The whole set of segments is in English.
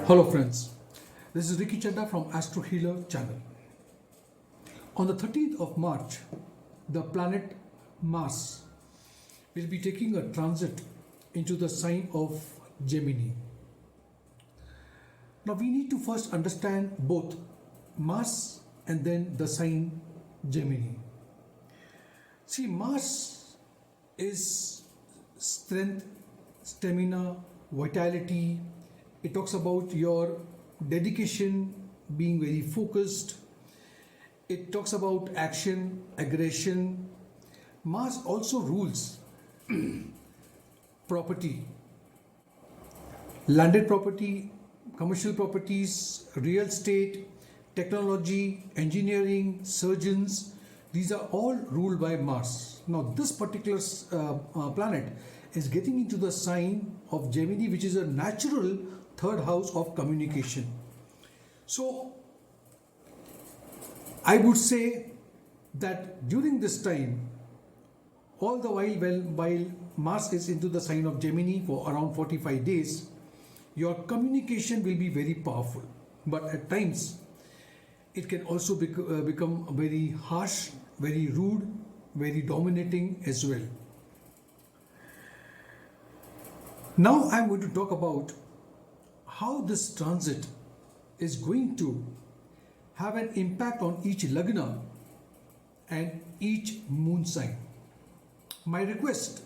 Hello friends, this is Chadha from Astro Healer channel. On the 13th of March, the planet Mars will be taking a transit into the sign of Gemini. Now we need to first understand both Mars and then the sign Gemini. See, Mars is strength, stamina, vitality. It talks about your dedication, being very focused. It talks about action, aggression. Mars also rules property, landed property, commercial properties, real estate, technology, engineering, surgeons. These are all ruled by Mars. Now this particular planet is getting into the sign of Gemini, which is a natural third house of communication. So I would say that during this time, all the while Mars is into the sign of Gemini for around 45 days, your communication will be very powerful. But at times, it can also become very harsh, very rude, very dominating as well. Now I'm going to talk about how this transit is going to have an impact on each lagna and each moon sign. My request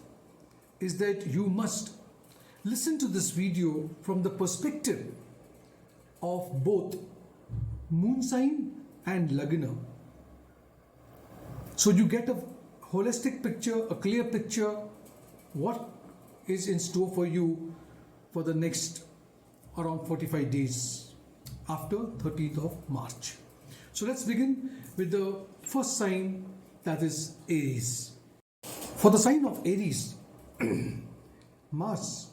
is that you must listen to this video from the perspective of both moon sign and lagna, so you get a holistic picture, a clear picture what is in store for you for the next around 45 days after 13th of March. So let's begin with the first sign, that is Aries. For the sign of Aries, Mars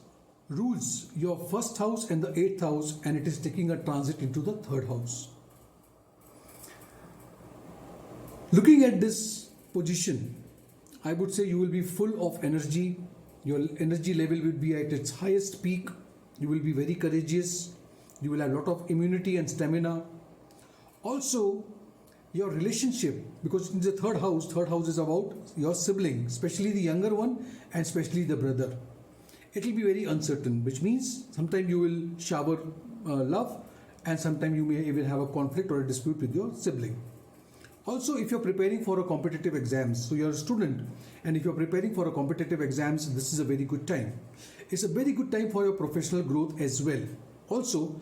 rules your first house and the 8th house, and it is taking a transit into the 3rd house. Looking at this position, I would say you will be full of energy. Your energy level will be at its highest peak. You will be very courageous. You will have a lot of immunity and stamina. Also, your relationship, because in the third house is about your sibling, especially the younger one and especially the brother. It will be very uncertain, which means sometimes you will shower love, and sometimes you may even have a conflict or a dispute with your sibling. Also, if you're preparing for a competitive exams, so you're a student, and if you're preparing for a competitive exams, this is a very good time. It's a very good time for your professional growth as well. Also,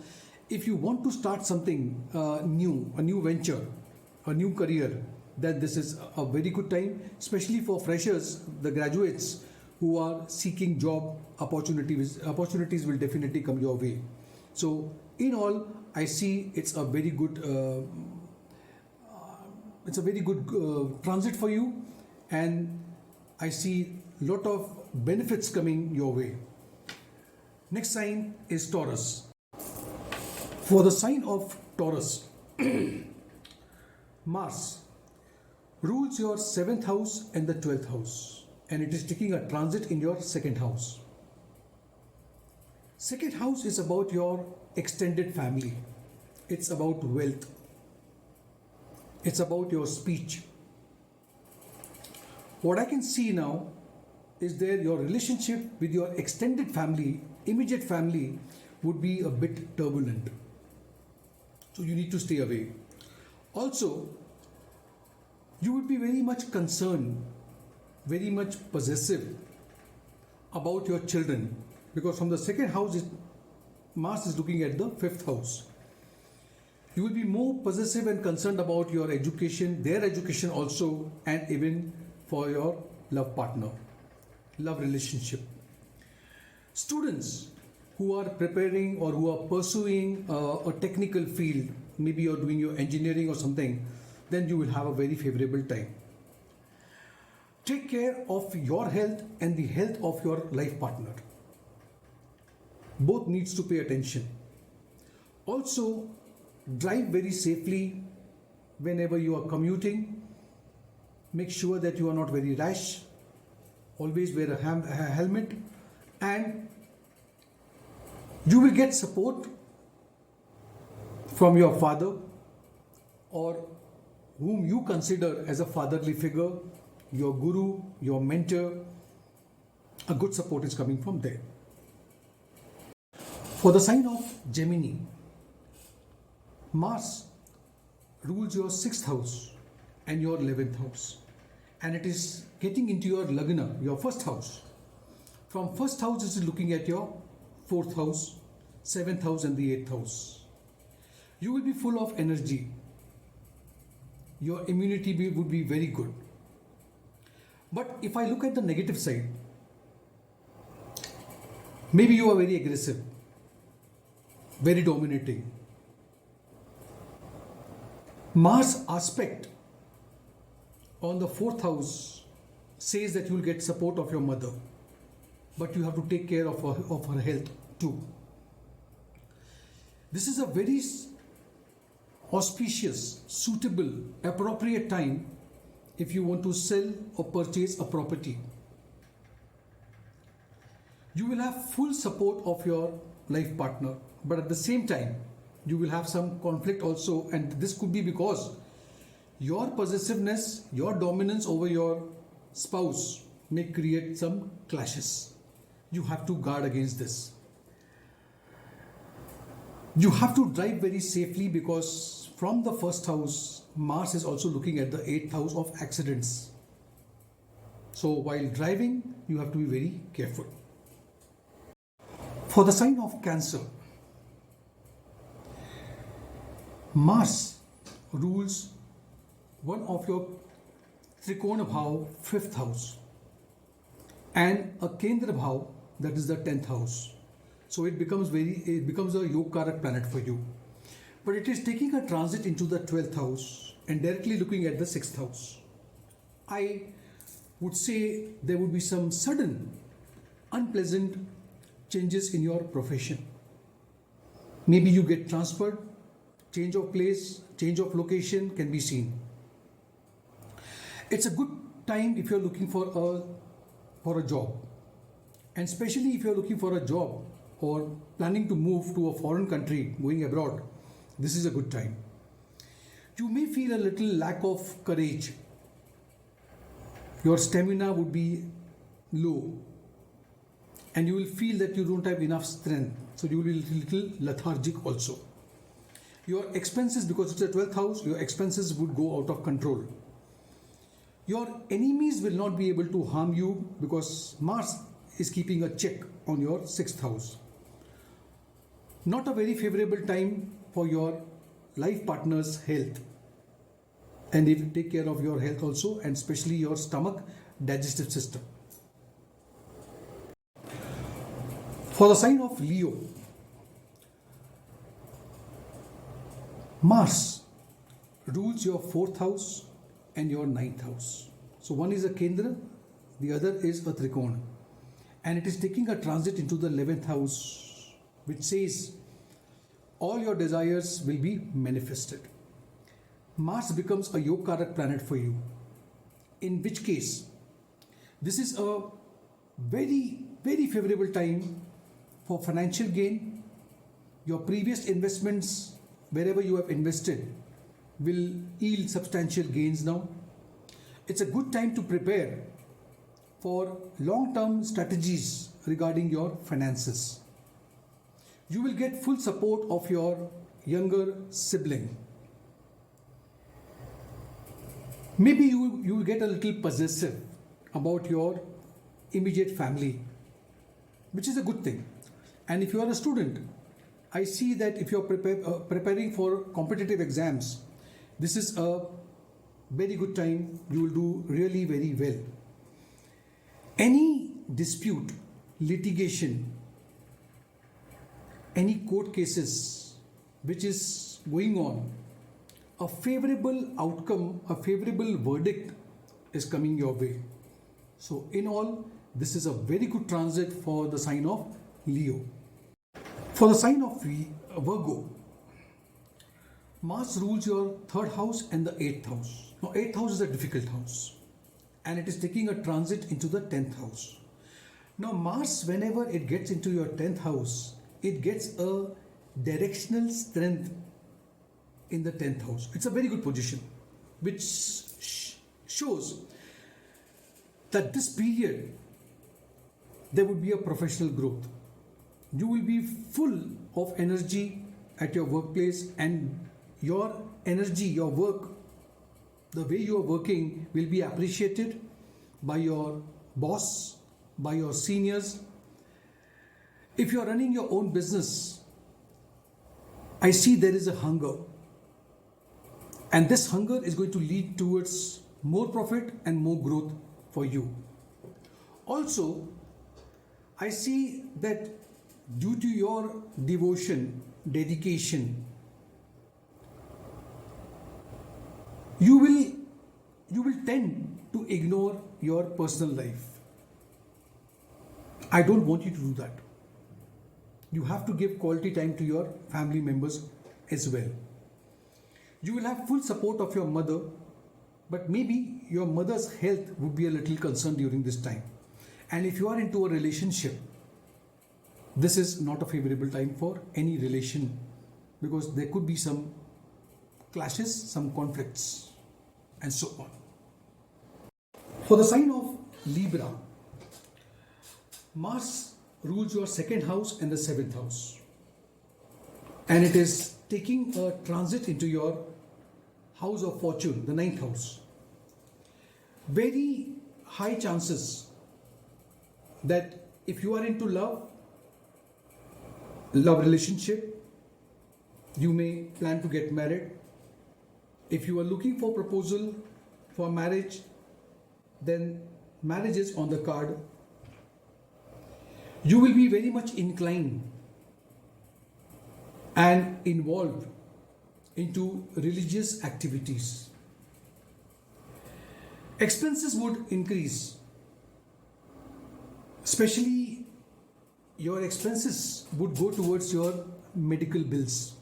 if you want to start something new, a new venture, a new career, then this is a very good time, especially for freshers, the graduates who are seeking job opportunities. Opportunities will definitely come your way. So, in all, I see it's a very good transit for you, and I see a lot of benefits coming your way. Next sign is Taurus. For the sign of Taurus, Mars rules your 7th house and the 12th house, and it is taking a transit in your 2nd house. 2nd house is about your extended family. It's about wealth. It's about your speech. What I can see now is that your relationship with your extended family, immediate family, would be a bit turbulent. So you need to stay away. Also, you would be very much concerned, very much possessive about your children, because from the 2nd house, Mars is looking at the 5th house. You will be more possessive and concerned about your education, their education also, and even for your love partner, love relationship. Students who are preparing or who are pursuing a technical field, maybe you're doing your engineering or something, then you will have a very favorable time. Take care of your health and the health of your life partner. Both needs to pay attention. Also, drive very safely whenever you are commuting. Make sure that you are not very rash. Always wear a helmet, and you will get support from your father or whom you consider as a fatherly figure, your guru, your mentor. A good support is coming from there. For the sign of Gemini, Mars rules your 6th house and your 11th house, and it is getting into your Lagna, your 1st house. From 1st house, it is looking at your 4th house, 7th house, and the 8th house. You will be full of energy. Your immunity would be very good. But if I look at the negative side, maybe you are very aggressive, very dominating. Mars aspect on the 4th house says that you will get support of your mother, but you have to take care of her health too. This is a very auspicious, suitable, appropriate time if you want to sell or purchase a property. You will have full support of your life partner, but at the same time, you will have some conflict also, and this could be because your possessiveness, your dominance over your spouse may create some clashes. You have to guard against this. You have to drive very safely because from the 1st house, Mars is also looking at the 8th house of accidents. So while driving, you have to be very careful. For the sign of Cancer, Mars rules one of your Trikona Bhav, 5th house, and a Kendra Bhav, that is the 10th house. So it becomes a Yoga-karak planet for you. But it is taking a transit into the 12th house and directly looking at the 6th house. I would say there would be some sudden, unpleasant changes in your profession. Maybe you get transferred, change of place, change of location can be seen. It's a good time if you're looking for a job, and especially if you're looking for a job or planning to move to a foreign country, going abroad. This is a good time. You may feel a little lack of courage. Your stamina would be low, and you will feel that you don't have enough strength, so you will be a little lethargic also. Your expenses, because it's a 12th house, your expenses would go out of control. Your enemies will not be able to harm you because Mars is keeping a check on your 6th house. Not a very favorable time for your life partner's health, and if you take care of your health also, and especially your stomach, digestive system. For the sign of Leo, Mars rules your 4th house and your 9th house. So one is a Kendra, the other is a Trikona, and it is taking a transit into the 11th house, which says all your desires will be manifested. Mars becomes a Yoga-karak planet for you, in which case this is a very, very favorable time for financial gain. Your previous investments, wherever you have invested, will yield substantial gains now. It's a good time to prepare for long-term strategies regarding your finances. You will get full support of your younger sibling. Maybe you will get a little possessive about your immediate family, which is a good thing. And if you are a student, I see that if you are preparing for competitive exams, this is a very good time. You will do really very well. Any dispute, litigation, any court cases which is going on, a favorable outcome, a favorable verdict is coming your way. So in all, this is a very good transit for the sign of Leo. For the sign of Virgo, Mars rules your 3rd house and the 8th house. Now 8th house is a difficult house, and it is taking a transit into the 10th house. Now Mars, whenever it gets into your 10th house, it gets a directional strength in the 10th house. It's a very good position, which shows that this period there would be a professional growth. You will be full of energy at your workplace, and your energy, your work, the way you are working will be appreciated by your boss, by your seniors. If you are running your own business, I see there is a hunger, and this hunger is going to lead towards more profit and more growth for you. Also, I see that due to your devotion, dedication, you will tend to ignore your personal life. I don't want you to do that. You have to give quality time to your family members as well. You will have full support of your mother, but maybe your mother's health would be a little concerned during this time. And if you are into a relationship, this is not a favorable time for any relation, because there could be some clashes, some conflicts, and so on. For the sign of Libra, Mars rules your 2nd house and the 7th house, and it is taking a transit into your house of fortune, the 9th house. Very high chances that if you are into love relationship, you may plan to get married. If you are looking for proposal for marriage, then marriage is on the card. You will be very much inclined and involved into religious activities. Expenses would increase, especially your expenses would go towards your medical bills.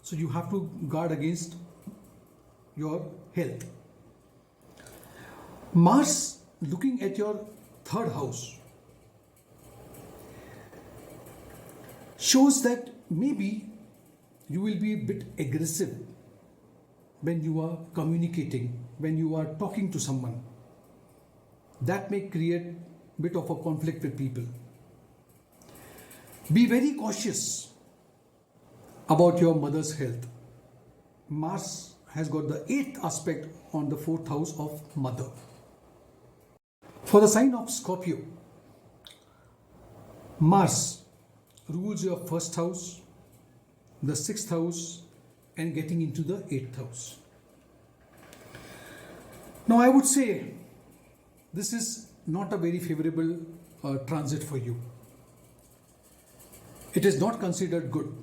So you have to guard against your health. Mars looking at your 3rd house shows that maybe you will be a bit aggressive when you are communicating, when you are talking to someone. That may create a bit of a conflict with people. Be very cautious about your mother's health. Mars has got the 8th aspect on the 4th house of mother. For the sign of Scorpio, Mars rules your 1st house, the 6th house, and getting into the 8th house. Now I would say this is not a very favorable transit for you. It is not considered good.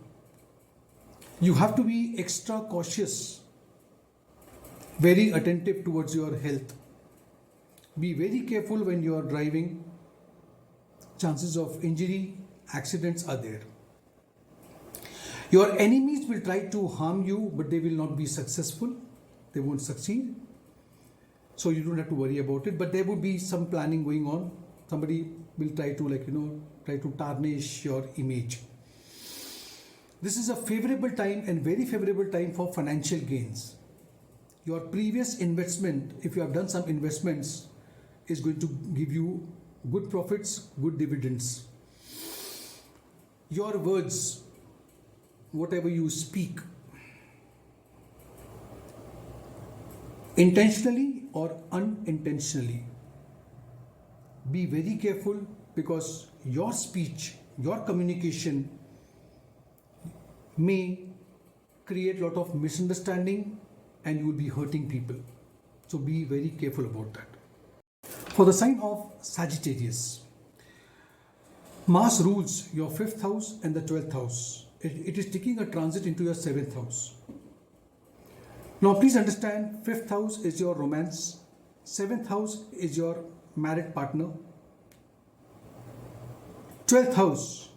You have to be extra cautious, very attentive towards your health. Be very careful when you are driving. Chances of injury, accidents are there. Your enemies will try to harm you, but they will not be successful. They won't succeed. So you don't have to worry about it. But there would be some planning going on. Somebody will try to tarnish your image. This is a favorable time and very favorable time for financial gains. Your previous investment, if you have done some investments, is going to give you good profits, good dividends. Your words, whatever you speak, intentionally or unintentionally, be very careful, because your speech, your communication may create a lot of misunderstanding and you will be hurting people. So be very careful about that. For the sign of Sagittarius, Mars rules your 5th house and the 12th house. It is taking a transit into your 7th house. Now please understand, 5th house is your romance, 7th house is your married partner, 12th house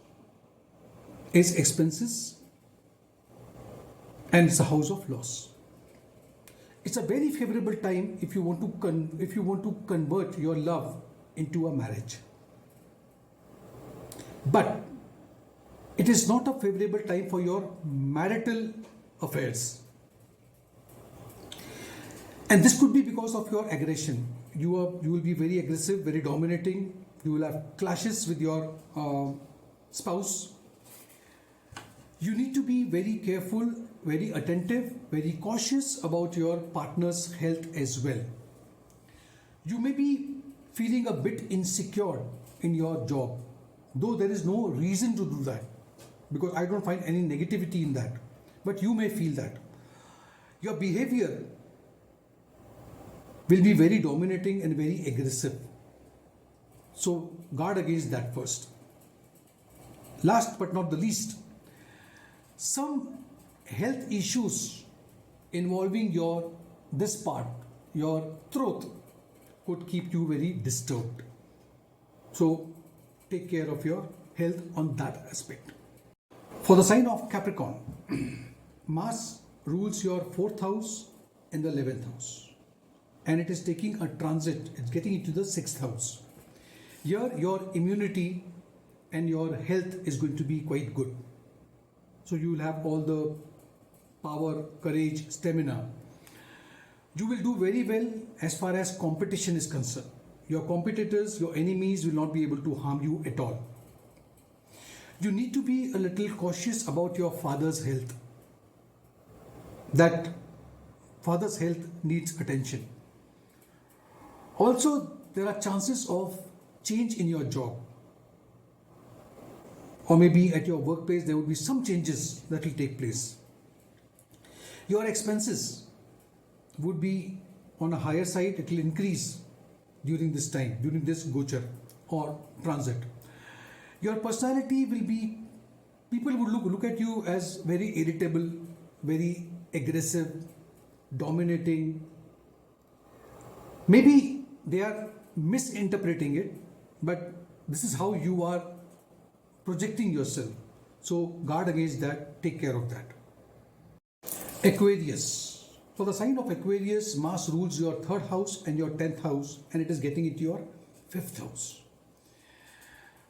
is expenses, and it's a house of loss. It's a very favorable time if you want to convert your love into a marriage. But it is not a favorable time for your marital affairs. And this could be because of your aggression. You will be very aggressive, very dominating. You will have clashes with your spouse. You need to be very careful, very attentive, very cautious about your partner's health as well. You may be feeling a bit insecure in your job, though there is no reason to do that, because I don't find any negativity in that. But you may feel that. Your behavior will be very dominating and very aggressive. So guard against that first. Last but not the least, some health issues involving your throat could keep you very disturbed. So take care of your health on that aspect. For the sign of Capricorn, Mars rules your 4th house and the 11th house, and it is taking a transit. It's getting into the 6th house. Here your immunity and your health is going to be quite good. So you will have all the power, courage, stamina. You will do very well as far as competition is concerned. Your competitors, your enemies will not be able to harm you at all. You need to be a little cautious about your father's health. That father's health needs attention. Also, there are chances of change in your job. Or maybe at your workplace, there will be some changes that will take place. Your expenses would be on a higher side. It will increase during this time, during this gochar or transit. Your personality will be, people would look at you as very irritable, very aggressive, dominating. Maybe they are misinterpreting it, but this is how you are projecting yourself. So guard against that, take care of that. Aquarius. For the sign of Aquarius, Mars rules your 3rd house and your 10th house, and it is getting into your 5th house.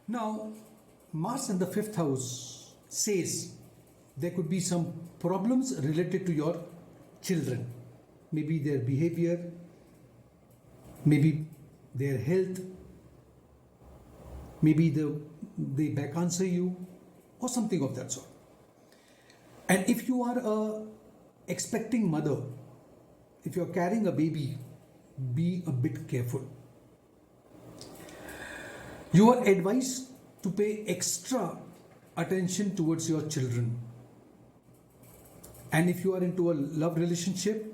Now, Mars in the 5th house says there could be some problems related to your children. Maybe their behavior, maybe their health, maybe they back answer you, or something of that sort. And if you are a expecting mother, if you are carrying a baby, be a bit careful. You are advised to pay extra attention towards your children. And if you are into a love relationship,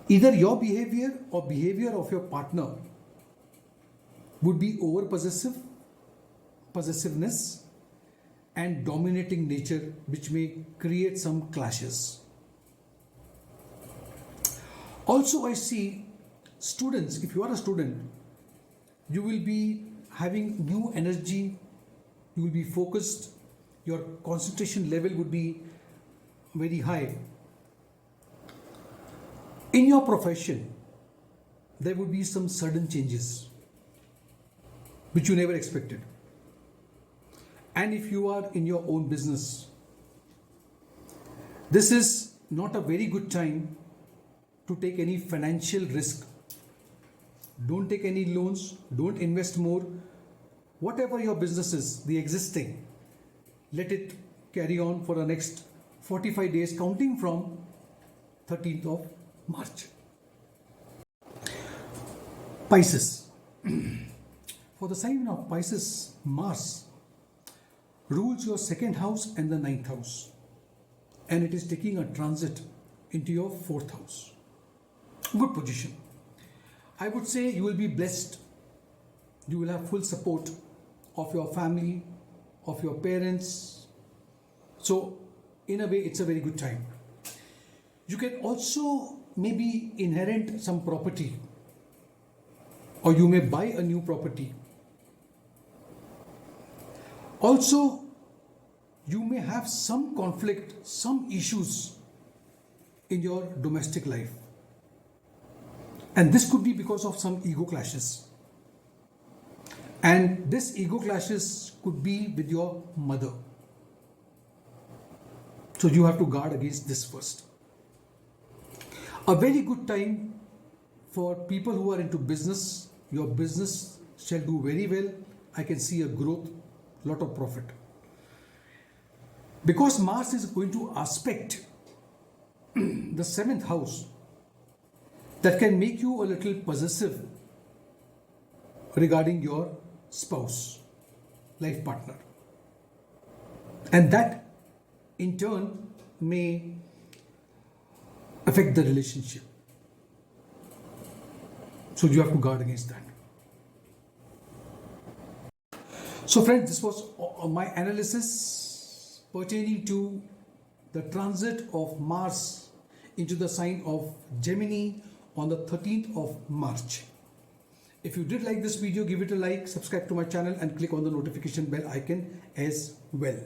either your behavior or behavior of your partner would be over possessiveness and dominating nature, which may create some clashes. Also, I see students, if you are a student, you will be having new energy, you will be focused, your concentration level would be very high. In your profession, there would be some sudden changes which you never expected. And if you are in your own business, this is not a very good time to take any financial risk. Don't take any loans, don't invest more. Whatever your business is, the existing, let it carry on for the next 45 days, counting from 13th of March. Pisces. For the sign of Pisces, Mars rules your 2nd house and the 9th house, and it is taking a transit into your 4th house. Good position. I would say you will be blessed. You will have full support of your family, of your parents. So in a way, it's a very good time. You can also maybe inherit some property, or you may buy a new property. Also, you may have some conflict, some issues in your domestic life. And this could be because of some ego clashes. And this ego clashes could be with your mother. So you have to guard against this first. A very good time for people who are into business. Your business shall do very well. I can see a growth, lot of profit. Because Mars is going to aspect the 7th house, that can make you a little possessive regarding your spouse, life partner. And that in turn may affect the relationship. So you have to guard against that. So friends, this was my analysis pertaining to the transit of Mars into the sign of Gemini on the 13th of March. If you did like this video, give it a like, subscribe to my channel and click on the notification bell icon as well.